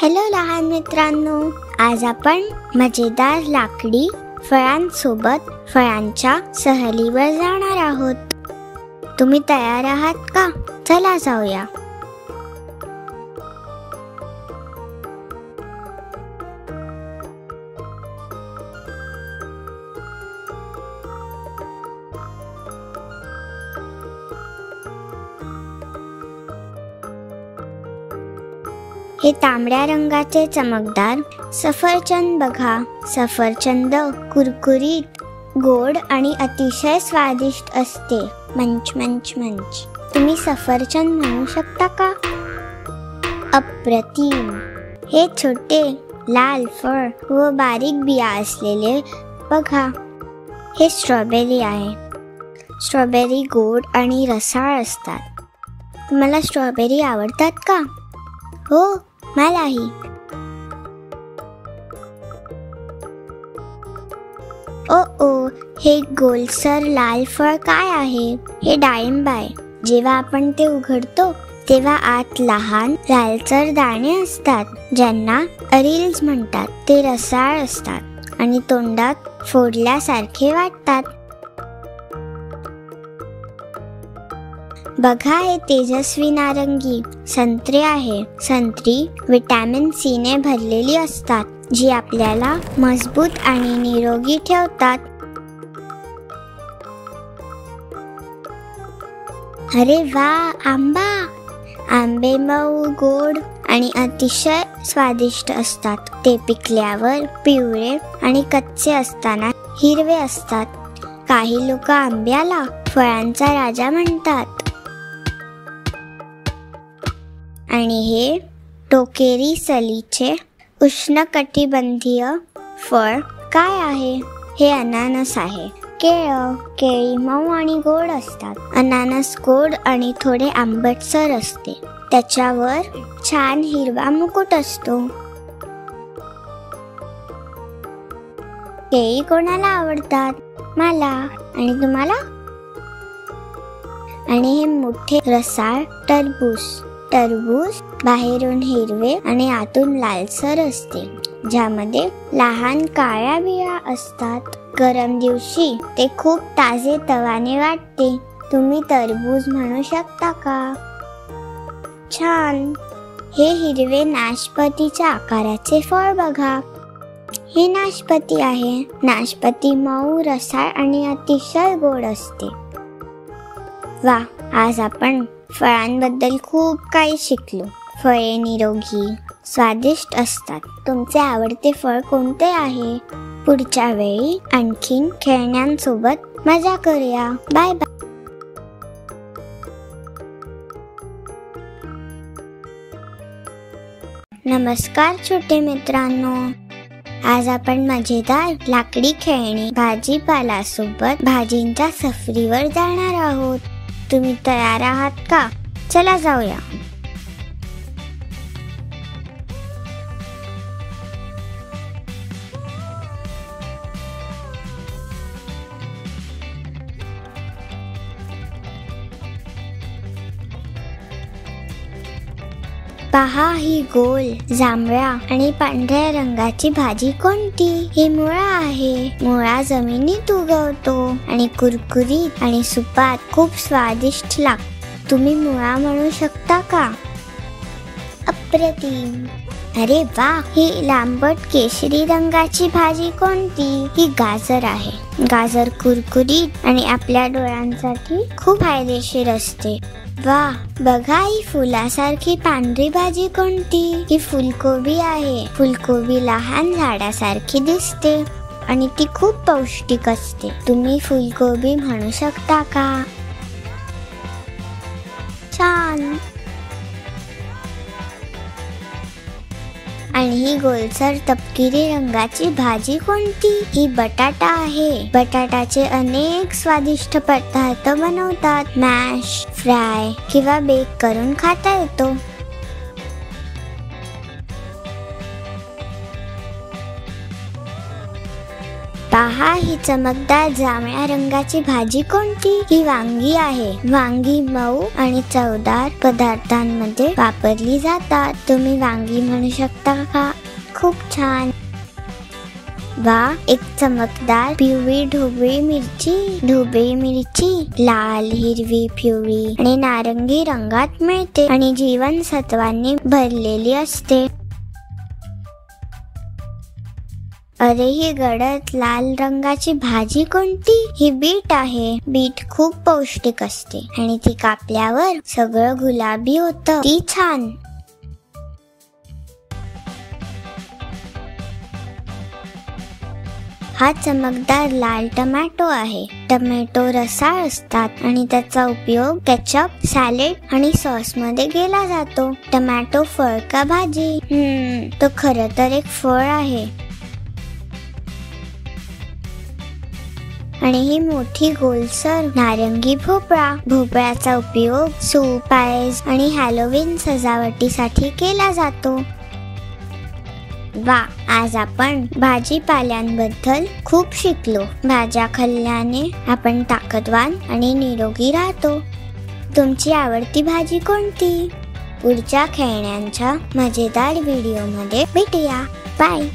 Hello लहान मित्रांनो, आज आपण मजेदार लाकडी फळांसोबत फळांच्या सहलीवर जाणार आहोत. तुम्ही तयार आहात का? चला जाऊया. हे तांबड्या रंगाचे चमकदार सफरचंद बघा. सफरचंद कुरकुरीत, गोड आणि अतिशय स्वादिष्ट असते. मंच मंच मंच. तुम्ही सफरचंद म्हणू शकता का? अप्रतिम. हे छोटे लाल फळ व बारीक बिया असलेले बघा. हे स्ट्रॉबेरी आहे. स्ट्रॉबेरी गोड आणि रसाळ असतात. तुम्हाला स्ट्रॉबेरी आवडतात का? हो, मलाही. ओ, हे गोलसर लाल फळ काय आहे? हे डाळिंब आहे. जेव्हा आपण ते उघडतो तेव्हा आत लहान लालसर दाणे असतात, ज्यांना अरिल्स म्हणतात. ते रसाळ असतात आणि तोंडात फोडल्यासारखे वाटतात. बघा, हे तेजस्वी नारंगी संत्रे आहे. संत्री विटॅमिन सी ने भरलेली असतात, जी आपल्याला मजबूत आणि निरोगी ठेवतात. अरे वा, आंबा. आंबे मऊ, गोड आणि अतिशय स्वादिष्ट असतात. ते पिकल्यावर पिवळे आणि कच्चे असताना हिरवे असतात. काही लोक आंब्याला फळांचा राजा म्हणतात. आणि हे टोकेरी सलीचे उष्णकटिबंधीय फळ काय आहे? हे अननस आहे. केळी मऊ आणि गोड असतात. अननस गोड आणि थोडे आंबटसर असते. त्याच्यावर छान हिरवा मुकुट असतो. केळी कोणाला आवडतात? मला. आणि तुम्हाला? आणि हे मोठे रसाळ टरबूज बाहेरून हिरवे आणि आतून लालसर असते, ज्यामध्ये लहान काळ्या बिया असतात. गरम दिवशी ते खूप ताजे तवाने वाटते. तुम्ही टरबूज म्हणू शकता का? छान. हे हिरवे नाशपतीच्या आकाराचे फळ बघा. हे नाशपती आहे. नाशपती मऊ, रसाळ आणि अतिशय गोड असते. वा, आज आपण फळांबद्दल खूप काही शिकलो. फळे निरोगी, स्वादिष्ट असतात. तुमचे आवडते फळ कोणते आहे? पुढच्या वेळी आणखीन खेळण्यांसोबत मजा करूया. Bye bye. नमस्कार छोटे मित्रांनो. आज आपण मजेदार लाकडी खेळणी भाजीपाला सोबत भाजींच्या सफरीवर जाणार आहोत. तुम्ही तयार आहात का? चला जाऊया. पहा, ही गोल, जांभळ्या आणि पांढऱ्या रंगाची भाजी कोणती? ही मुळा आहे. मुळा जमिनीत उगवतो आणि कुरकुरीत आणि सुपात खूप स्वादिष्ट लागतो. तुम्ही मुळा म्हणू शकता का? अप्रतिम. अरे वा, ही लांबट केशरी रंगाची भाजी कोणती? ही गाजर आहे. गाजर कुरकुरीत आणि आपल्या डोळ्यांसाठी खूप फायदेशीर असते. वा, बघा, ही फुलासारखी पांढरी भाजी कोणती? ही फुलकोबी आहे. फुलकोबी लहान झाडासारखी दिसते आणि ती खूप पौष्टिक असते. तुम्ही फुलकोबी म्हणू शकता का? छान. आणि ही गोलसर तपकिरी रंगाची भाजी कोणती? ही बटाटा आहे. बटाटाचे अनेक स्वादिष्ट पदार्थ बनवतात. मॅश, फ्राय किंवा बेक करून खाता येतो. पहा, ही चमकदार जांभळ्या रंगाची भाजी कोणती? ही वांगी आहे. वांगी मऊ आणि चवदार पदार्थांमध्ये वापरली जातात. तुम्ही वांगी म्हणू शकता का? खूप छान. वा, एक चमकदार पिवळी ढोबळी मिरची लाल, हिरवी, पिवळी आणि नारंगी रंगात मिळते आणि जीवनसत्वांनी भरलेली असते. अरे, ही गडद लाल रंगाची भाजी कोणती? ही बीट आहे. बीट खूप पौष्टिक असते आणि ती कापल्यावर सगळं गुलाबी होतं. ती छान. हा चमकदार लाल टोमॅटो आहे. टोमॅटो रसाळ असतात आणि त्याचा उपयोग केचप, सॅलेड आणि सॉस मध्ये केला जातो. टोमॅटो फळ का भाजी? तो खरं तर एक फळ आहे. आणि ही मोठी गोलसर नारंगी भोपळा. भोपळ्याचा उपयोग सूप, पायस आणि हॅलोवीन सजावटीसाठी केला जातो. वा, आज आपण भाजीपाल्यांबद्दल खूप शिकलो. भाज्या खाल्ल्याने आपण ताकदवान आणि निरोगी राहतो. तुमची आवडती भाजी कोणती? पुढच्या खेळण्यांच्या मजेदार व्हिडिओमध्ये भेटूया. बाय.